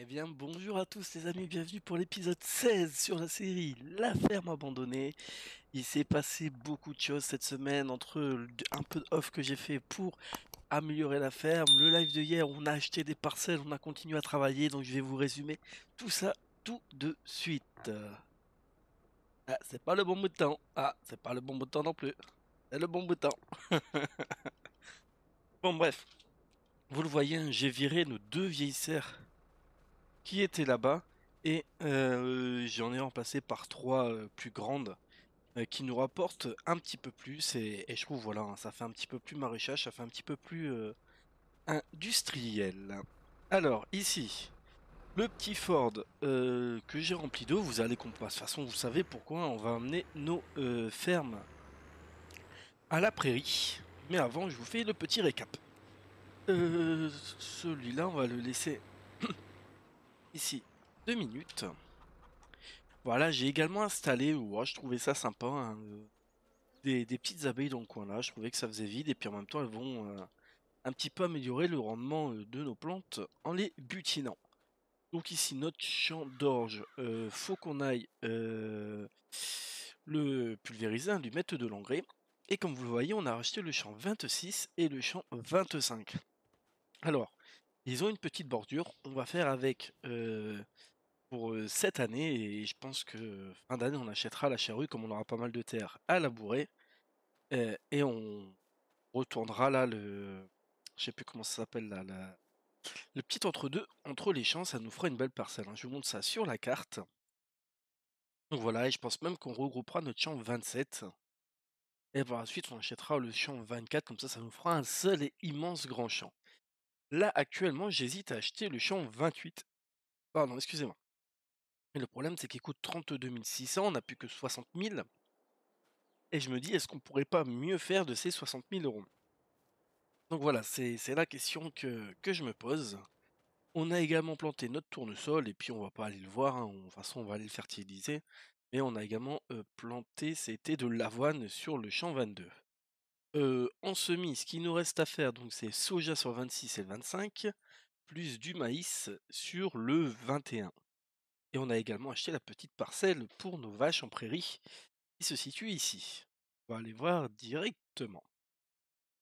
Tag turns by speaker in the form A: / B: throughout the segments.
A: Eh bien, bonjour à tous les amis, bienvenue pour l'épisode 16 sur la série La ferme abandonnée. Il s'est passé beaucoup de choses cette semaine entre un peu de off que j'ai fait pour améliorer la ferme, le live de hier, on a acheté des parcelles, on a continué à travailler, donc je vais vous résumer tout ça tout de suite. Ah, c'est pas le bon bout de temps. Ah, c'est pas le bon bout de temps non plus. C'est le bon bout de temps. Bon bref, vous le voyez, hein, j'ai viré nos deux vieilles serres qui étaient là-bas et j'en ai remplacé par trois plus grandes qui nous rapportent un petit peu plus et je trouve voilà, hein, ça fait un petit peu plus maraîchage, ça fait un petit peu plus industriel. Alors ici, le petit Ford que j'ai rempli d'eau, vous allez comprendre. De toute façon, vous savez pourquoi on va emmener nos fermes à la prairie. Mais avant, je vous fais le petit récap. Celui-là, on va le laisser ici 2 minutes. Voilà, j'ai également installé, ouais, je trouvais ça sympa, hein, des petites abeilles dans le coin là. Je trouvais que ça faisait vide et puis en même temps, elles vont un petit peu améliorer le rendement de nos plantes en les butinant. Donc ici, notre champ d'orge, faut qu'on aille le pulvériser, hein, lui mettre de l'engrais. Et comme vous le voyez, on a racheté le champ 26 et le champ 25. Alors, ils ont une petite bordure. On va faire avec pour cette année. Et je pense que fin d'année, on achètera la charrue comme on aura pas mal de terre à labourer. Et on retournera là le... Je sais plus comment ça s'appelle là. Le petit entre-deux entre les champs, ça nous fera une belle parcelle, hein. Je vous montre ça sur la carte. Donc voilà, et je pense même qu'on regroupera notre champ 27. Et par la suite, on achètera le champ 24, comme ça nous fera un seul et immense grand champ. Là, actuellement, j'hésite à acheter le champ 28. Pardon, excusez-moi. Mais le problème, c'est qu'il coûte 32 600, on n'a plus que 60 000. Et je me dis, est-ce qu'on pourrait pas mieux faire de ces 60 000 euros? Donc voilà, c'est la question que je me pose. On a également planté notre tournesol, et puis on va pas aller le voir, hein, de toute façon on va aller le fertiliser. Mais on a également planté, c'était de l'avoine sur le champ 22. En semis, ce qu'il nous reste à faire, donc c'est soja sur 26 et le 25, plus du maïs sur le 21. Et on a également acheté la petite parcelle pour nos vaches en prairie, qui se situe ici. On va aller voir directement.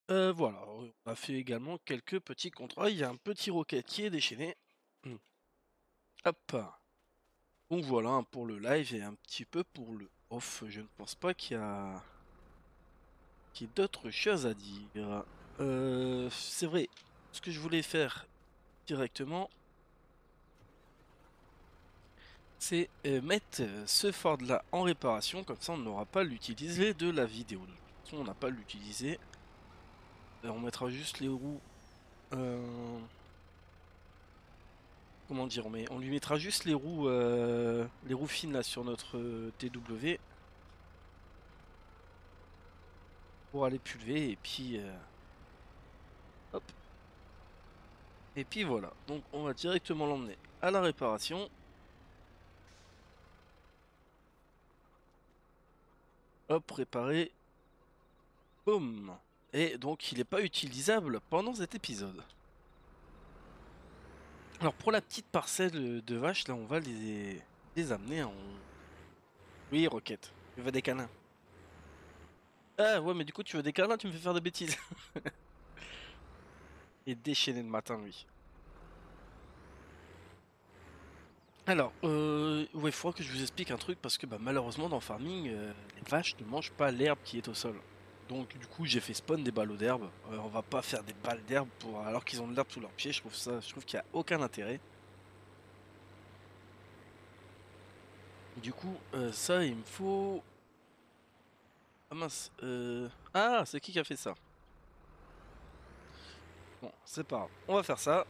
A: Voilà, on a fait également quelques petits contrats. Il y a un petit roquetier déchaîné. Hum. Hop. Donc voilà, hein, pour le live et un petit peu pour le off. Je ne pense pas qu'il y ait d'autres choses à dire. C'est vrai, ce que je voulais faire directement, c'est mettre ce Ford là en réparation, comme ça on n'aura pas à l'utiliser de la vidéo. De toute façon, on n'a pas à l'utiliser. On mettra juste les roues. Comment dire, on lui mettra juste les roues fines là sur notre TW pour aller pulver et puis hop. Et puis voilà, donc on va directement l'emmener à la réparation. Hop, réparer. Boum. Et donc il n'est pas utilisable pendant cet épisode. Alors pour la petite parcelle de vaches, là on va les amener en... Oui, Roquette, tu veux des câlins. Ah ouais, mais du coup tu veux des câlins, tu me fais faire des bêtises. Et déchaîner le matin, oui. Alors, ouais, il faudra que je vous explique un truc parce que bah, malheureusement dans Farming, les vaches ne mangent pas l'herbe qui est au sol. Donc du coup j'ai fait spawn des ballots d'herbe. On va pas faire des balles d'herbe pour alors qu'ils ont de l'herbe sous leurs pieds. Je trouve qu'il y a aucun intérêt. Du coup ça il me faut. Ah mince. Ah c'est qui a fait ça? Bon c'est pas grave. On va faire ça.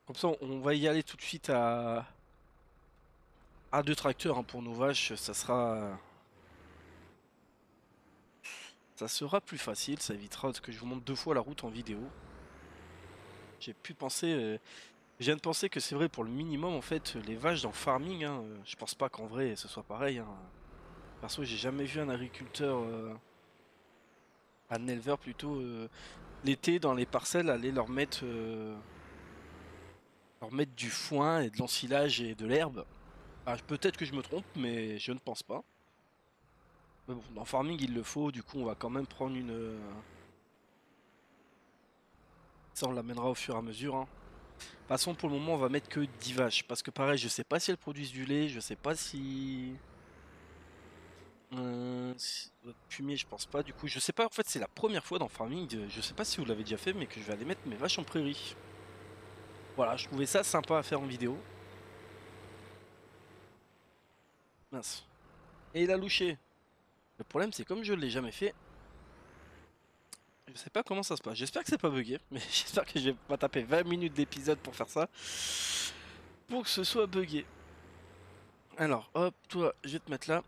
A: Comme ça on va y aller tout de suite à deux tracteurs, hein, pour nos vaches. Ça sera plus facile. Ça évitera que je vous montre deux fois la route en vidéo. J'ai pu penser. Je viens de penser que c'est vrai pour le minimum en fait, les vaches dans le farming, hein, je pense pas qu'en vrai ce soit pareil, hein. Perso, j'ai jamais vu un agriculteur, un éleveur plutôt, l'été dans les parcelles aller leur mettre leur mettre du foin et de l'ensilage et de l'herbe. Ah, peut-être que je me trompe, mais je ne pense pas. Mais bon, dans Farming il le faut, du coup on va quand même prendre une... Ça on l'amènera au fur et à mesure, hein. De toute façon pour le moment on va mettre que 10 vaches. Parce que pareil, je sais pas si elles produisent du lait, je sais pas si... Fumier, je pense pas. Du coup, je sais pas. En fait, c'est la première fois dans Farming. Je sais pas si vous l'avez déjà fait, mais que je vais aller mettre mes vaches en prairie. Voilà, je trouvais ça sympa à faire en vidéo. Mince. Et il a louché. Le problème, c'est comme je l'ai jamais fait, je sais pas comment ça se passe. J'espère que c'est pas bugué, mais j'espère que je vais pas taper 20 minutes d'épisode pour faire ça. Pour que ce soit bugué. Alors, hop, toi, je vais te mettre là.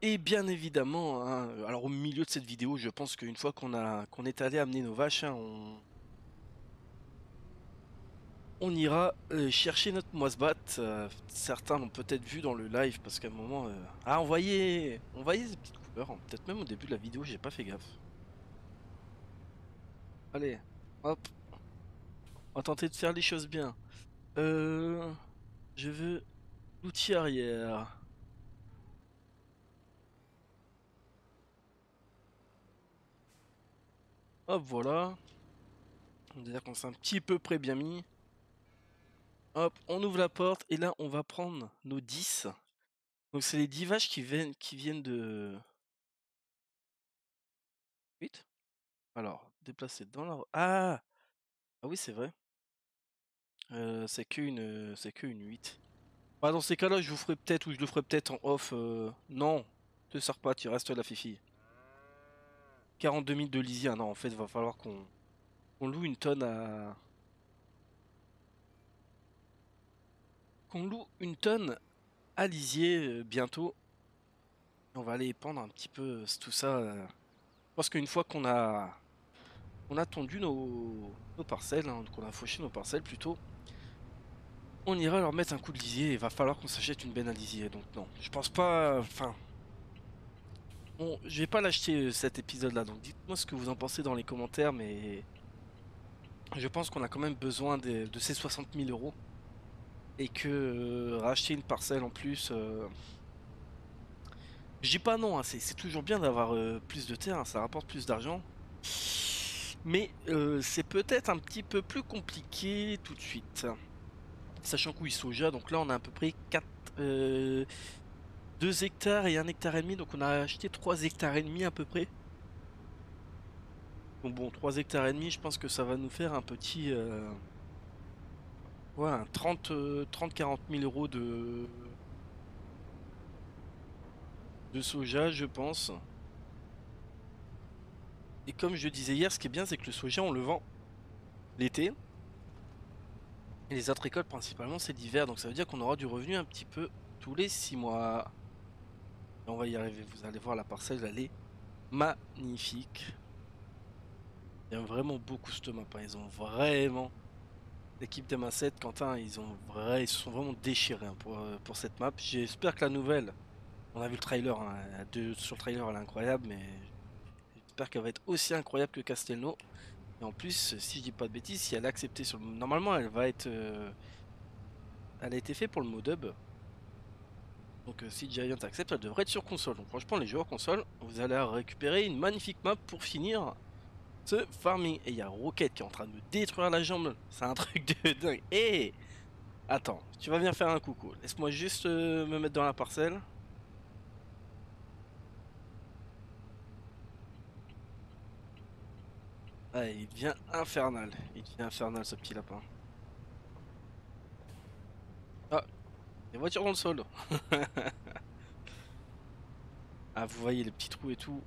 A: Et bien évidemment, hein, alors au milieu de cette vidéo, je pense qu'une fois qu'on est allé amener nos vaches, hein, on ira chercher notre moise-bat. Certains l'ont peut-être vu dans le live parce qu'à un moment, ah, on voyait ces petites couleurs, hein. Peut-être même au début de la vidéo, j'ai pas fait gaffe. Allez, hop, on va tenter de faire les choses bien. Euh, je veux l'outil arrière. Hop, voilà. On va dire qu'on s'est un petit peu près bien mis. Hop, on ouvre la porte et là, on va prendre nos 10. Donc c'est les 10 vaches qui viennent de... 8. Alors, déplacer dans la... Ah! Ah oui, c'est vrai. C'est que une 8. Bah, dans ces cas-là, je vous ferai peut-être, ou je le ferai peut-être en off. Non, te sors pas, tu restes là, Fifi. 42 000 de lisière, non, en fait, va falloir qu'on loue une tonne à... Qu'on loue une tonne à lisier bientôt. On va aller épandre un petit peu tout ça. Je pense qu'une fois qu'on a tondu nos parcelles, hein, qu'on a fauché nos parcelles plutôt, on ira leur mettre un coup de lisier. Il va falloir qu'on s'achète une benne à lisier. Donc non, je pense pas... Enfin... Bon, je vais pas l'acheter cet épisode-là, donc dites-moi ce que vous en pensez dans les commentaires, mais je pense qu'on a quand même besoin de ces 60 000 euros et que racheter une parcelle en plus, je dis pas non, hein, c'est toujours bien d'avoir plus de terre, hein, ça rapporte plus d'argent, mais c'est peut-être un petit peu plus compliqué tout de suite, sachant que oui, soja, donc là on a à peu près 2 hectares et 1,5 hectare, donc on a acheté 3 hectares et demi à peu près. Donc bon, 3 hectares et demi, je pense que ça va nous faire un petit... ouais, un 30-40 000 euros de soja, je pense. Et comme je disais hier, ce qui est bien, c'est que le soja, on le vend l'été. Et les autres récoltes, principalement, c'est l'hiver. Donc ça veut dire qu'on aura du revenu un petit peu tous les 6 mois. Et on va y arriver. Vous allez voir la parcelle, elle est magnifique. J'aime vraiment beaucoup cette map, hein. Ils ont vraiment... L'équipe d'MA7, Quentin, ils se sont vraiment déchirés, hein, pour cette map. J'espère que la nouvelle... On a vu le trailer, hein, sur le trailer elle est incroyable, mais j'espère qu'elle va être aussi incroyable que Castelnau. Et en plus, si je dis pas de bêtises, si elle est acceptée sur le... Normalement, elle va être... Elle a été faite pour le mode hub. Donc si Giant accepte, elle devrait être sur console. Donc franchement, les joueurs console, vous allez récupérer une magnifique map pour finir ce farming. Et il y a Rocket qui est en train de me détruire la jambe. C'est un truc de dingue. Et attends, tu vas venir faire un coucou. Laisse-moi juste me mettre dans la parcelle. Ah, il devient infernal. Il devient infernal ce petit lapin. Ah, des voitures dans le sol. Ah, vous voyez les petits trous et tout.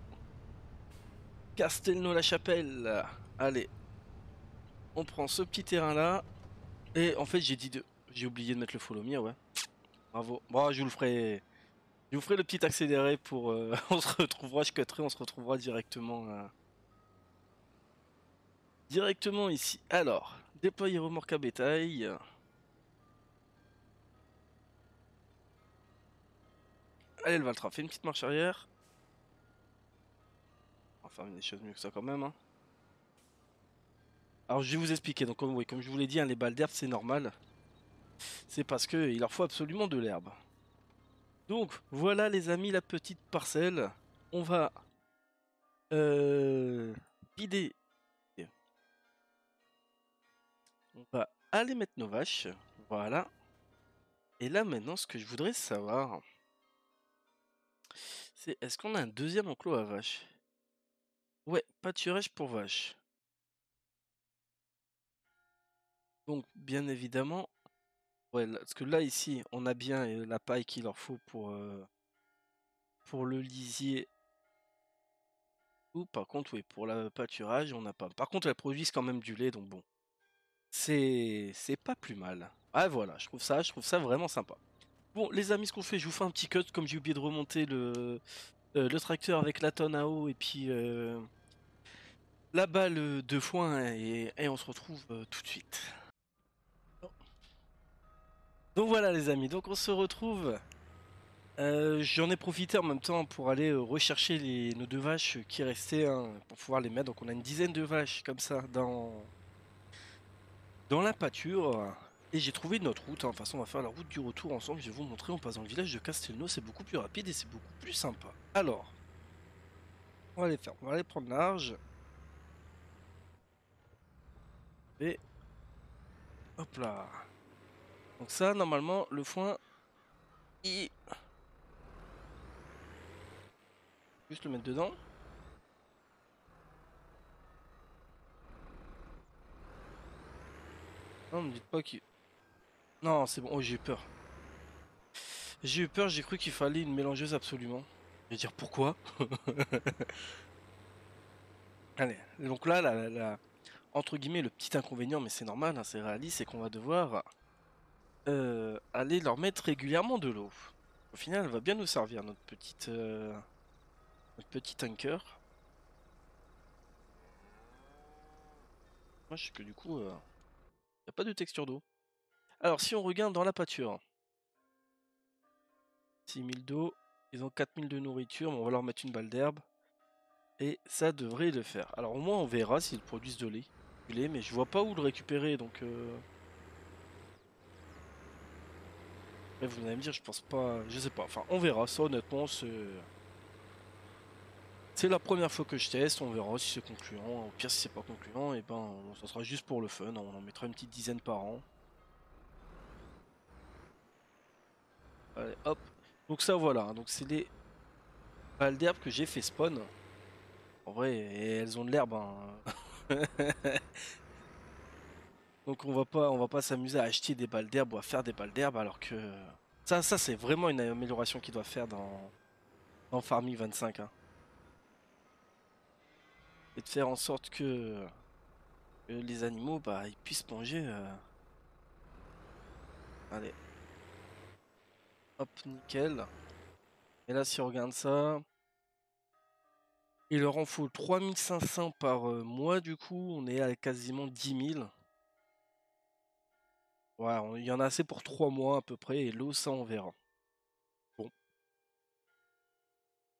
A: Castelnau-la-Chapelle. Allez, on prend ce petit terrain là. Et en fait, j'ai oublié de mettre le follow me, ouais. Bravo. Bon, je vous ferai le petit accéléré pour. On se retrouvera, je cutterai, on se retrouvera directement ici. Alors, déployer remorque à bétail. Allez, le Valtra, fait une petite marche arrière. On va faire des choses mieux que ça quand même, hein. Alors, je vais vous expliquer. Donc, oui, comme je vous l'ai dit, hein, les balles d'herbe, c'est normal. c'est parce que il leur faut absolument de l'herbe. Donc voilà les amis la petite parcelle. On va vider. On va aller mettre nos vaches. Voilà. Et là maintenant ce que je voudrais savoir, c'est est-ce qu'on a un deuxième enclos à vaches? Ouais, pâturage pour vaches. Donc bien évidemment, ouais, parce que là ici on a bien la paille qu'il leur faut pour le lisier. Ou par contre oui pour le pâturage on n'a pas. Par contre elles produisent quand même du lait donc bon. C'est pas plus mal. Ah voilà, je trouve ça vraiment sympa. Bon les amis ce qu'on fait, je vous fais un petit cut comme j'ai oublié de remonter le tracteur avec la tonne à eau et puis la balle de foin et on se retrouve tout de suite. Donc voilà les amis, donc on se retrouve. J'en ai profité en même temps pour aller rechercher nos deux vaches qui restaient hein, pour pouvoir les mettre. Donc on a une dizaine de vaches comme ça dans la pâture. Et j'ai trouvé notre route. Hein. De toute façon on va faire la route du retour ensemble. Je vais vous montrer. On passe dans le village de Castelnau. C'est beaucoup plus rapide et c'est beaucoup plus sympa. Alors, on va aller faire. On va aller prendre large. Et hop là. Donc ça normalement le foin. Il... Juste le mettre dedans. Non, me dites pas qu'il... Non, c'est bon. Oh, j'ai eu peur. J'ai eu peur, j'ai cru qu'il fallait une mélangeuse absolument. Je vais dire pourquoi. Allez, donc là, entre guillemets, le petit inconvénient, mais c'est normal, hein, c'est réaliste, c'est qu'on va devoir aller leur mettre régulièrement de l'eau. Au final, elle va bien nous servir, notre petit tanker. Moi, je sais que du coup, il n'y a pas de texture d'eau. Alors, si on regarde dans la pâture, 6000 d'eau, ils ont 4000 de nourriture, mais on va leur mettre une balle d'herbe. Et ça devrait le faire. Alors au moins on verra s'ils produisent de lait. Du lait, mais je vois pas où le récupérer donc... Bref, vous allez me dire, je pense pas... Je sais pas, enfin on verra, ça honnêtement c'est... C'est la première fois que je teste, on verra si c'est concluant. Au pire si c'est pas concluant, et ben ça sera juste pour le fun, on en mettra une petite dizaine par an. Allez hop. Donc ça voilà, donc c'est les balles d'herbe que j'ai fait spawn. En vrai, et elles ont de l'herbe hein. Donc on va pas s'amuser à acheter des balles d'herbe ou à faire des balles d'herbe alors que ça c'est vraiment une amélioration qu'il doit faire dans Farming 25 hein. Et de faire en sorte que les animaux bah ils puissent manger. Allez, hop nickel. Et là si on regarde ça, il leur en faut 3500 par mois du coup, on est à quasiment 10 000. Ouais, il y en a assez pour 3 mois à peu près et l'eau ça on verra. Bon.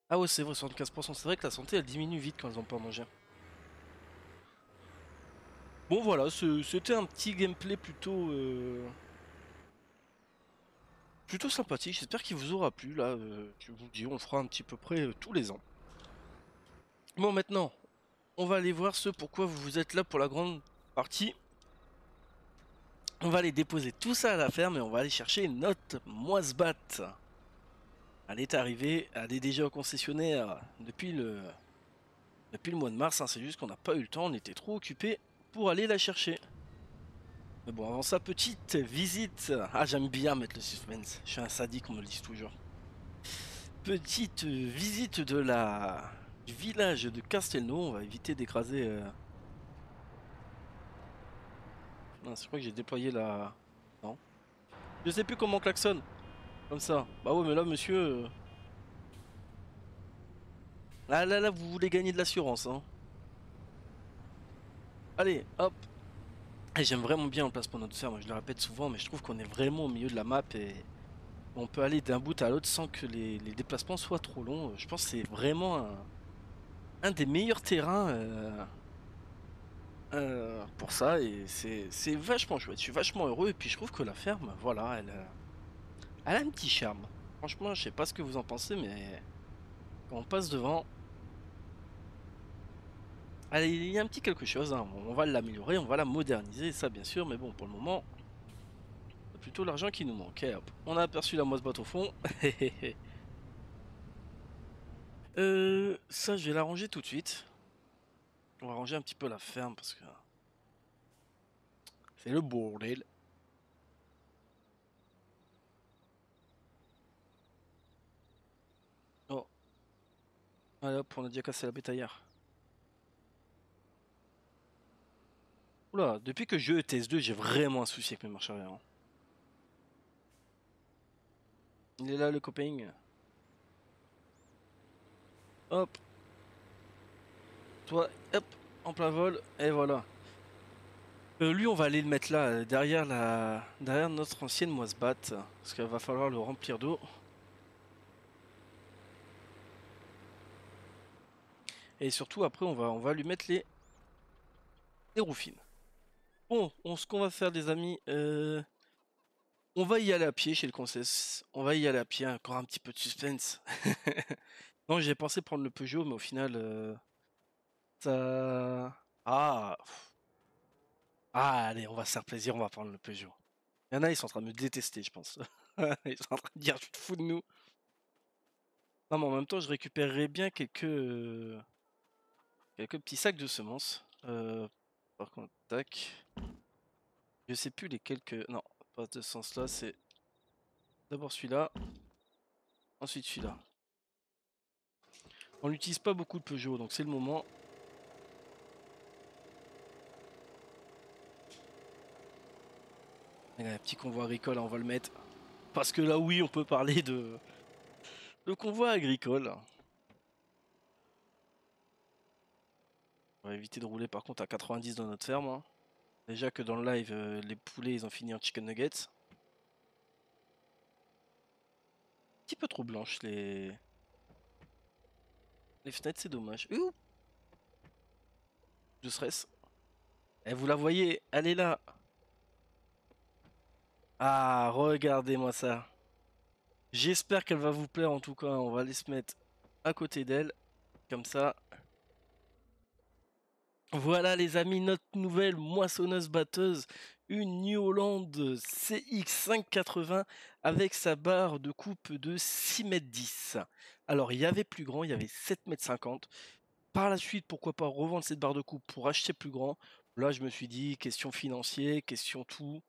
A: Ah ouais c'est vrai 75%, c'est vrai que la santé elle diminue vite quand ils ont pas mangé. Bon voilà, c'était un petit gameplay plutôt sympathique. J'espère qu'il vous aura plu. Là, je vous dis, on le fera un petit peu près tous les ans. Bon maintenant, on va aller voir ce pourquoi vous êtes là pour la grande partie. On va aller déposer tout ça à la ferme et on va aller chercher notre Moisbat. Elle est arrivée, elle est déjà au concessionnaire depuis le mois de mars. Hein. C'est juste qu'on n'a pas eu le temps, on était trop occupés pour aller la chercher. Mais bon, avant ça, petite visite. Ah, j'aime bien mettre le suspense. Je suis un sadique, on me le dit toujours. Petite visite du village de Castelnau. On va éviter d'écraser. Non, je crois que j'ai déployé la. Non. Je sais plus comment on klaxonne. Comme ça. Bah ouais, mais là, monsieur. Là, vous voulez gagner de l'assurance, hein. Allez, hop. Et j'aime vraiment bien le placement de notre ferme. Je le répète souvent, mais je trouve qu'on est vraiment au milieu de la map et on peut aller d'un bout à l'autre sans que les déplacements soient trop longs. Je pense que c'est vraiment un des meilleurs terrains pour ça et c'est vachement chouette. Je suis vachement heureux et puis je trouve que la ferme, voilà, elle a un petit charme. Franchement, je sais pas ce que vous en pensez, mais quand on passe devant, allez, il y a un petit quelque chose, hein. On va l'améliorer, on va la moderniser, ça bien sûr, mais bon, pour le moment, c'est plutôt l'argent qui nous manque. Et hop, on a aperçu la moisse-botte au fond. Ça, je vais la ranger tout de suite. On va ranger un petit peu la ferme parce que c'est le bordel. Oh, allez hop, on a déjà cassé la bétaillère. Oula, depuis que je joue TS2, j'ai vraiment un souci avec mes marches arrière, hein. Il est là le copain. Hop, toi, hop, en plein vol, et voilà. Lui, on va aller le mettre là, derrière notre ancienne moisse-batte, parce qu'il va falloir le remplir d'eau. Et surtout, après, on va lui mettre les roufines. Bon, ce qu'on va faire, les amis, on va y aller à pied chez le Concess. On va y aller à pied, encore un petit peu de suspense. Non, j'ai pensé prendre le Peugeot, mais au final, ça... Ah, allez, on va se faire plaisir, on va prendre le Peugeot. Il y en a, ils sont en train de me détester, je pense. Ils sont en train de dire, tu te fous de nous. Non, mais en même temps, je récupérerai bien quelques petits sacs de semences. Par contre, tac. Je sais plus les quelques... Non, pas de ce sens-là, c'est d'abord celui-là, ensuite celui-là. On n'utilise pas beaucoup le Peugeot, donc c'est le moment. Et là, petit convoi agricole, on va le mettre. Parce que là, oui, on peut parler de convoi agricole. On va éviter de rouler par contre à 90 dans notre ferme, hein. Déjà que dans le live, les poulets, ils ont fini en chicken nuggets. Un petit peu trop blanches les fenêtres, c'est dommage. Ouh, je stresse. Eh, vous la voyez, elle est là. Ah, regardez-moi ça. J'espère qu'elle va vous plaire en tout cas. On va aller se mettre à côté d'elle. Comme ça. Voilà les amis, notre nouvelle moissonneuse batteuse. Une New Holland CX580 avec sa barre de coupe de 6,10 m. Alors il y avait plus grand, il y avait 7,50 m. Par la suite, pourquoi pas revendre cette barre de coupe pour acheter plus grand. Là je me suis dit, question financier, question tout.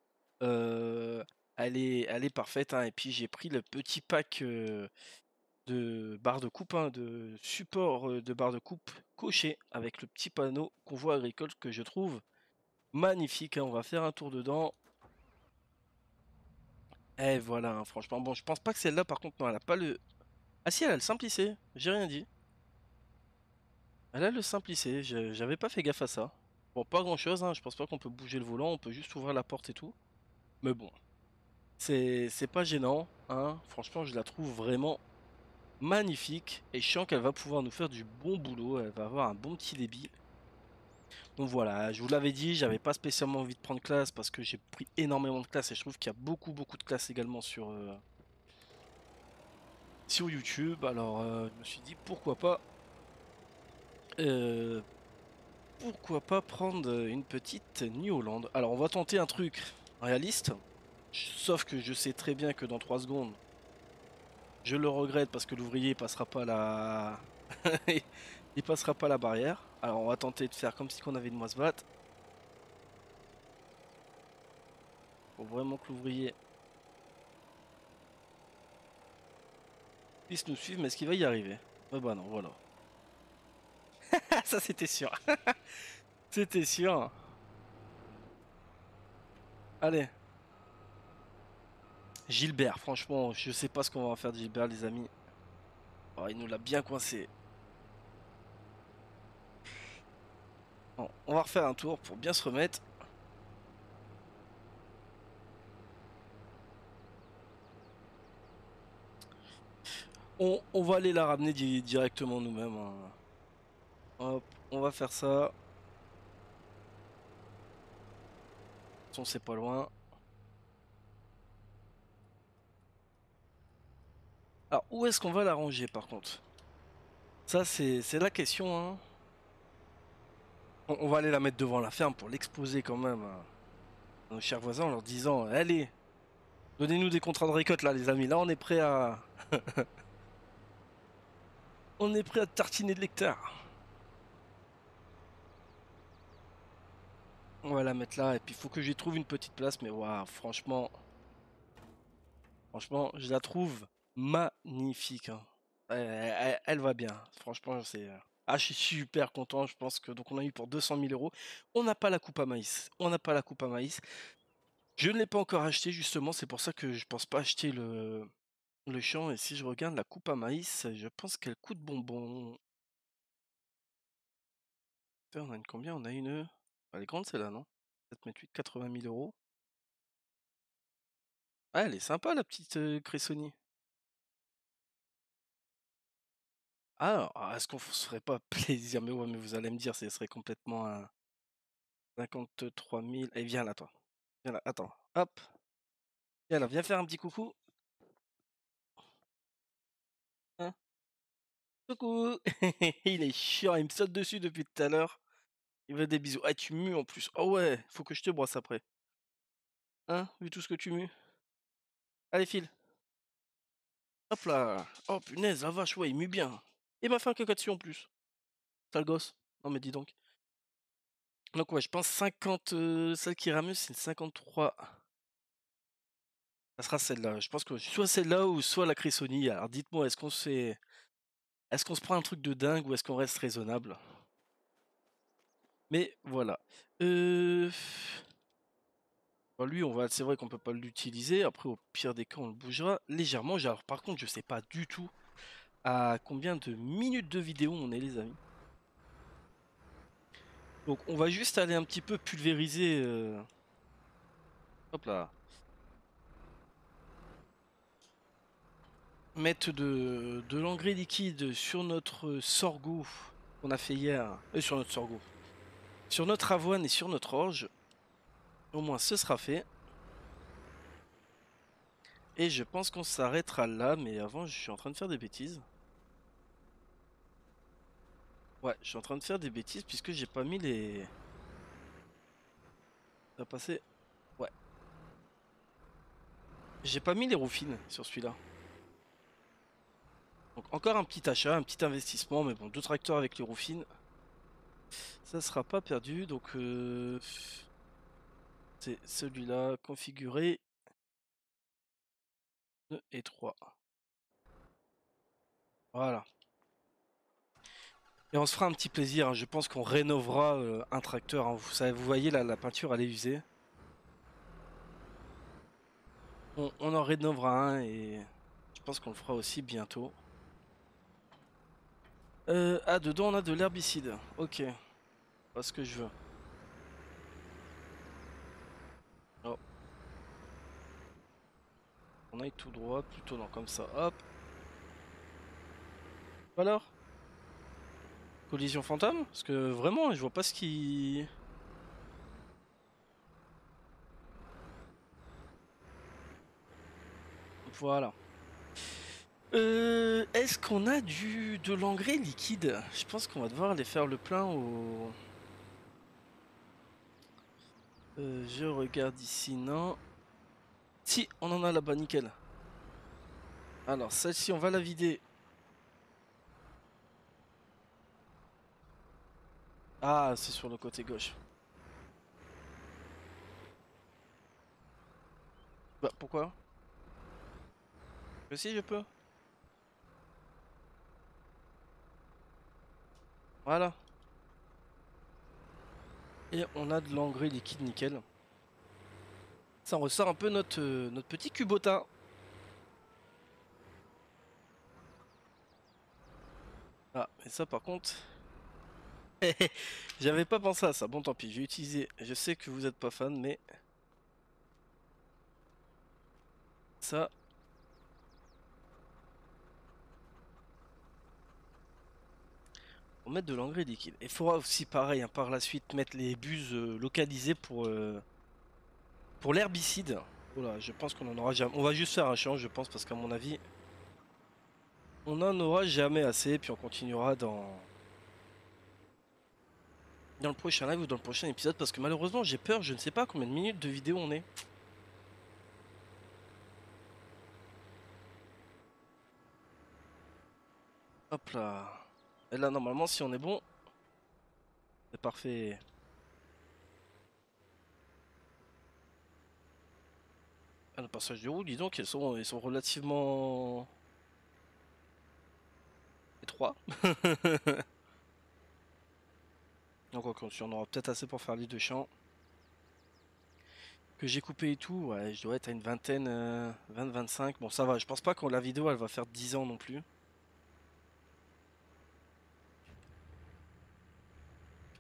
A: Euh, elle est parfaite, hein. Et puis j'ai pris le petit pack de barre de coupe, hein, de support de barre de coupe coché avec le petit panneau convoi agricole que je trouve magnifique, hein. On va faire un tour dedans. Et voilà, hein, franchement. Bon, je pense pas que celle-là, par contre, non, elle a pas le... Ah si, elle a le simplissé, j'ai rien dit. Elle a le simplissé, j'avais pas fait gaffe à ça. Bon, pas grand-chose, hein. Je pense pas qu'on peut bouger le volant, on peut juste ouvrir la porte et tout. Mais bon, c'est pas gênant, hein. Franchement, je la trouve vraiment magnifique. Et je sens qu'elle va pouvoir nous faire du bon boulot, elle va avoir un bon petit débit. Donc voilà, je vous l'avais dit, j'avais pas spécialement envie de prendre classe parce que j'ai pris énormément de classes et je trouve qu'il y a beaucoup de classes également sur YouTube. Alors je me suis dit euh, pourquoi pas prendre une petite New Holland. Alors on va tenter un truc réaliste, sauf que je sais très bien que dans 3 secondes, je le regrette parce que l'ouvrier passera pas la... il passera pas la barrière. Alors on va tenter de faire comme si on avait une moisse-batte. Faut vraiment que l'ouvrier puisse nous suivre, mais est-ce qu'il va y arriver? Ah bah non, voilà. Ça c'était sûr. C'était sûr. Allez. Gilbert, franchement, je sais pas ce qu'on va en faire de Gilbert, les amis. Oh, il nous l'a bien coincé. Bon, on va refaire un tour pour bien se remettre. On va aller la ramener directement nous-mêmes, hein. Hop, on va faire ça. façon, c'est pas loin. Alors, où est-ce qu'on va la ranger par contre? Ça, c'est la question, hein. On va aller la mettre devant la ferme pour l'exposer quand même à nos chers voisins en leur disant, allez, donnez-nous des contrats de récolte là, les amis. Là, on est prêt à, on est prêt à tartiner de l'hectare. On va la mettre là et puis il faut que j'y trouve une petite place. Mais waouh, franchement, je la trouve magnifique, hein. Elle va bien. Franchement, c'est. Ah, je suis super content. Je pense que donc on a eu pour 200 000 euros. On n'a pas la coupe à maïs. On n'a pas la coupe à maïs. Je ne l'ai pas encore acheté justement. C'est pour ça que je pense pas acheter le champ. Et si je regarde la coupe à maïs, je pense qu'elle coûte bonbon. On a une combien? On a une. Elle est grande celle-là, non? 7,8, 80 000 euros. Ah, elle est sympa la petite Cressoni. Ah, est-ce qu'on se ferait pas plaisir? Mais ouais, mais vous allez me dire, ce serait complètement un 53 000. Et viens là, toi. Viens là, attends. Hop. Viens là, viens faire un petit coucou. Hein? Coucou. Il est chiant, il me saute dessus depuis tout à l'heure. Il veut des bisous. Ah, tu mues en plus. Oh ouais, faut que je te brosse après. Hein? Vu tout ce que tu mues. Allez, file. Hop là. Oh punaise, la vache, ouais, il mue bien. Il m'a fait un caca dessus en plus. Sale gosse. Non mais dis donc. Donc ouais, je pense 50, celle qui ramuse, c'est une 53. Ça sera celle-là. Je pense que soit celle-là ou soit la Cressoni. Alors dites-moi, est-ce qu'on se prend un truc de dingue ou est-ce qu'on reste raisonnable? Mais voilà. Bon, lui, c'est vrai qu'on peut pas l'utiliser. Après, au pire des cas, on le bougera légèrement. Alors par contre, je sais pas du tout à combien de minutes de vidéo on est, les amis. Donc on va juste aller un petit peu pulvériser. Hop là. Mettre de l'engrais liquide sur notre sorgho qu'on a fait hier. Sur notre sorgho. Sur notre avoine et sur notre orge. Au moins ce sera fait. Et je pense qu'on s'arrêtera là. Mais avant, je suis en train de faire des bêtises. Ouais, je suis en train de faire des bêtises puisque j'ai pas mis les... Ça a passé... Ouais. J'ai pas mis les roufines sur celui-là. Donc encore un petit achat, un petit investissement. Mais bon, deux tracteurs avec les roufines. Ça sera pas perdu. Donc... c'est celui-là configuré. 2 et 3. Voilà. Et on se fera un petit plaisir, hein. Je pense qu'on rénovera un tracteur, hein. Vous savez, vous voyez là, la peinture elle est usée. On en rénovera un et je pense qu'on le fera aussi bientôt. Ah, dedans on a de l'herbicide. Ok, pas ce que je veux. Oh, on aille tout droit, plutôt non comme ça. Hop. Alors, collision fantôme? Parce que vraiment, je vois pas ce qui... Voilà. Est-ce qu'on a de l'engrais liquide? Je pense qu'on va devoir aller faire le plein au... je regarde ici, non. Si, on en a là-bas, nickel. Alors, celle-ci, on va la vider. Ah, c'est sur le côté gauche. Bah, pourquoi? Si, je peux. Voilà. Et on a de l'engrais liquide, nickel. Ça ressort un peu notre petit Kubota. Ah, et ça, par contre... J'avais pas pensé à ça. Bon, tant pis, j'ai utilisé... Je sais que vous êtes pas fan, mais... Ça... On met de l'engrais liquide. Il faudra aussi, pareil, hein, par la suite, mettre les buses localisées pour... Pour l'herbicide, voilà, je pense qu'on en aura jamais. On va juste faire un champ, je pense, parce qu'à mon avis, on n'en aura jamais assez. Puis on continuera dans le prochain live ou dans le prochain épisode, parce que malheureusement, j'ai peur, je ne sais pas combien de minutes de vidéo on est. Hop là. Et là, normalement, si on est bon, c'est parfait. Ah, le passage du roue, dis donc, ils sont relativement étroits. Donc on aura peut-être assez pour faire les deux champs. Que j'ai coupé et tout, ouais, je dois être à une vingtaine, 20-25. Bon, ça va, je pense pas que la vidéo elle va faire 10 ans non plus. Un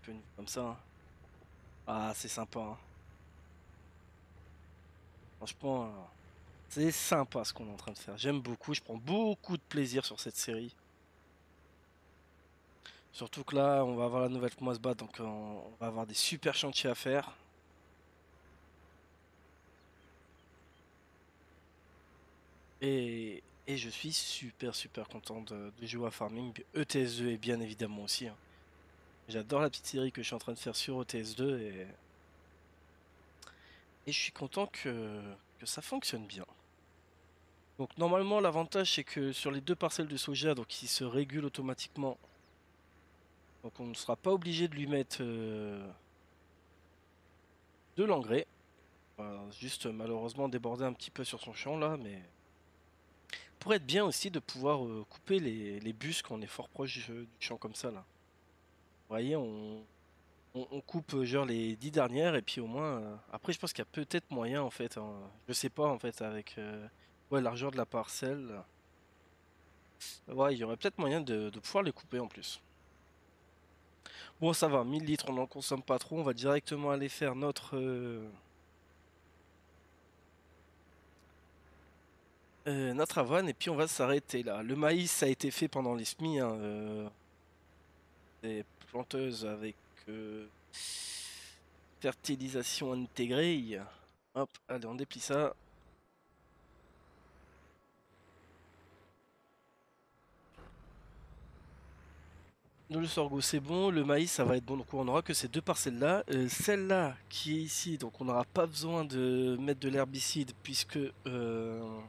A: peu comme ça, hein. Ah, c'est sympa, hein. Franchement, c'est sympa ce qu'on est en train de faire. J'aime beaucoup, je prends beaucoup de plaisir sur cette série. Surtout que là, on va avoir la nouvelle Moisbat, donc on va avoir des super chantiers à faire. Et je suis super content de jouer à Farming. ETS2 est bien évidemment aussi, hein. J'adore la petite série que je suis en train de faire sur ETS2 et je suis content que ça fonctionne bien. Donc normalement l'avantage c'est que sur les deux parcelles de soja, donc il se régule automatiquement. Donc on ne sera pas obligé de lui mettre de l'engrais. Voilà, juste malheureusement déborder un petit peu sur son champ là, mais pour être bien aussi de pouvoir couper les bus quand on est fort proche du champ comme ça là. Vous voyez, on coupe genre les 10 dernières et puis au moins après je pense qu'il y a peut-être moyen en fait, hein. Je sais pas en fait avec ouais, l'argent de la parcelle. Ouais, il y aurait peut-être moyen de pouvoir les couper en plus. Bon, ça va, 1000 litres, on n'en consomme pas trop. On va directement aller faire notre avoine et puis on va s'arrêter là. Le maïs, ça a été fait pendant les semis, hein, des planteuses avec fertilisation intégrée. Hop, allez, on déplie ça. Le sorgho c'est bon, le maïs ça va être bon, donc on aura que ces deux parcelles là. Celle-là qui est ici, donc on n'aura pas besoin de mettre de l'herbicide puisque de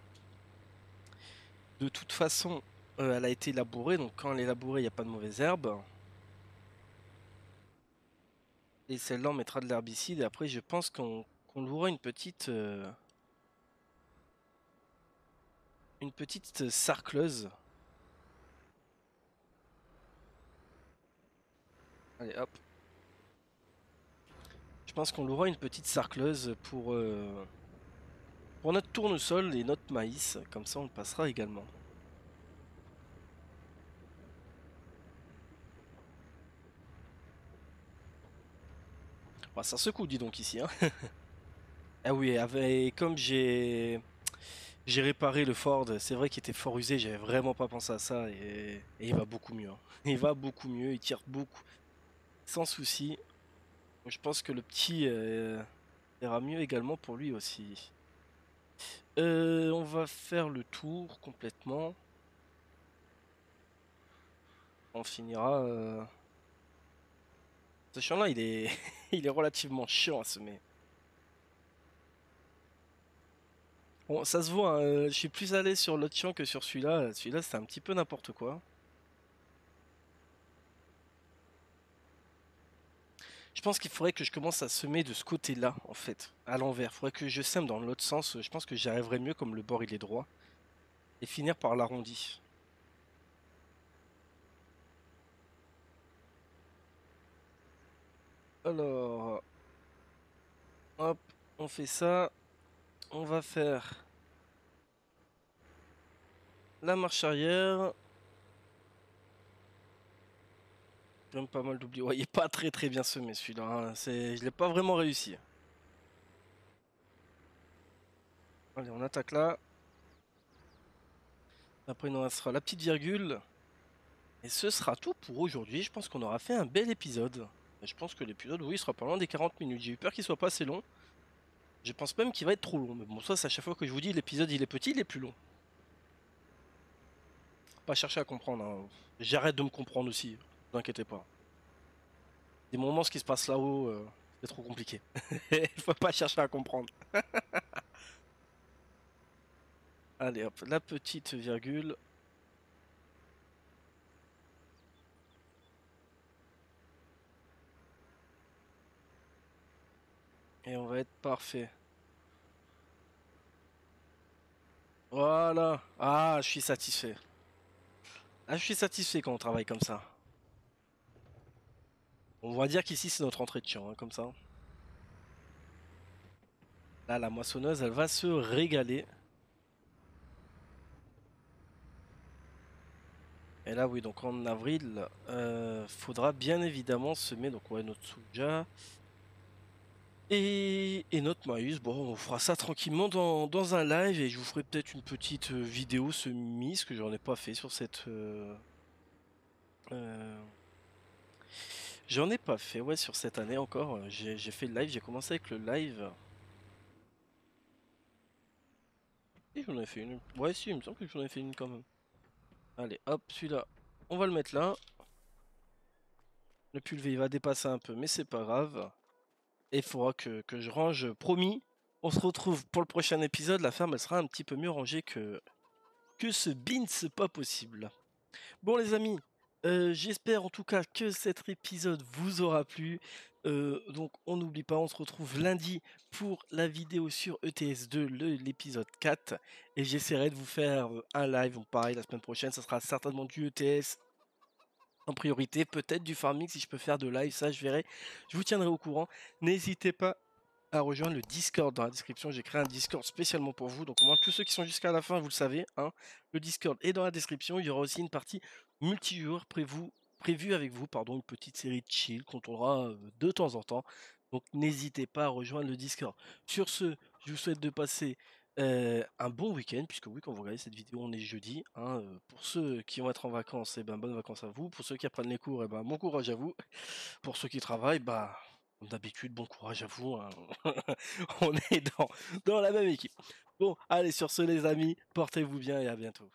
A: toute façon elle a été labourée, donc quand elle est labourée il n'y a pas de mauvaises herbes. Et celle-là on mettra de l'herbicide et après je pense qu'on louera une petite sarcleuse. Allez hop. Je pense qu'on louera une petite sarcleuse pour notre tournesol et notre maïs, comme ça on le passera également. Bah, ça secoue, dis donc ici, hein. Ah oui, comme j'ai réparé le Ford, c'est vrai qu'il était fort usé, j'avais vraiment pas pensé à ça et il va beaucoup mieux, hein. Il va beaucoup mieux, il tire beaucoup, sans souci. Je pense que le petit ira mieux également pour lui aussi. On va faire le tour complètement. On finira. Ce champ-là, il est, il est relativement chiant à semer. Bon, ça se voit, hein, je suis plus à l'aise sur l'autre champ que sur celui-là. Celui-là, c'est un petit peu n'importe quoi. Je pense qu'il faudrait que je commence à semer de ce côté-là, en fait, à l'envers. Il faudrait que je sème dans l'autre sens. Je pense que j'y arriverai mieux comme le bord il est droit. Et finir par l'arrondi. Alors, hop, on fait ça. On va faire la marche arrière. J'ai même pas mal d'oublier. Ouais, il est pas très bien semé celui-là, hein. Je l'ai pas vraiment réussi. Allez, on attaque là. Après, il nous restera la petite virgule. Et ce sera tout pour aujourd'hui. Je pense qu'on aura fait un bel épisode. Et je pense que l'épisode, oui, sera pas loin des 40 minutes. J'ai eu peur qu'il soit pas assez long. Je pense même qu'il va être trop long. Mais bon, ça, c'est à chaque fois que je vous dis l'épisode il est petit, il est plus long. Faut pas chercher à comprendre, hein. J'arrête de me comprendre aussi. Ne vous inquiétez pas. Des moments, ce qui se passe là-haut, c'est trop compliqué. Il faut pas chercher à comprendre. Allez hop, la petite virgule. Et on va être parfait. Voilà. Ah, je suis satisfait. Ah, je suis satisfait quand on travaille comme ça. On va dire qu'ici, c'est notre entrée de champ, hein, comme ça. Là, la moissonneuse, elle va se régaler. Et là, oui, donc en avril, faudra bien évidemment semer donc ouais, notre soja et notre maïs. Bon, on fera ça tranquillement dans un live et je vous ferai peut-être une petite vidéo semis, que j'en ai pas fait sur cette. Euh, J'en ai pas fait, ouais, sur cette année encore. J'ai fait le live, j'ai commencé avec le live. Et j'en ai fait une. Ouais, si, il me semble que j'en ai fait une quand même. Allez, hop, celui-là, on va le mettre là. Le pulvé, il va dépasser un peu, mais c'est pas grave. Et il faudra que je range, promis. On se retrouve pour le prochain épisode. La ferme, elle sera un petit peu mieux rangée que ce beans pas possible. Bon, les amis, j'espère en tout cas que cet épisode vous aura plu. Donc, on n'oublie pas, on se retrouve lundi pour la vidéo sur ETS2, l'épisode 4. Et j'essaierai de vous faire un live. Donc, pareil, la semaine prochaine, ça sera certainement du ETS en priorité, peut-être du farming si je peux faire de live, ça je verrai. Je vous tiendrai au courant. N'hésitez pas à rejoindre le Discord dans la description. J'ai créé un Discord spécialement pour vous. Donc au moins tous ceux qui sont jusqu'à la fin, vous le savez, hein, le Discord est dans la description. Il y aura aussi une partie multijoueur prévue avec vous, pardon, une petite série de chill qu'on tournera de temps en temps. Donc n'hésitez pas à rejoindre le Discord. Sur ce, je vous souhaite de passer un bon week-end, puisque oui, quand vous regardez cette vidéo, on est jeudi, hein. Pour ceux qui vont être en vacances, eh ben, bonnes vacances à vous. Pour ceux qui apprennent les cours, eh ben, bon courage à vous. Pour ceux qui travaillent, bah, comme d'habitude, bon courage à vous, hein. On est dans la même équipe. Bon, allez, sur ce, les amis, portez-vous bien et à bientôt.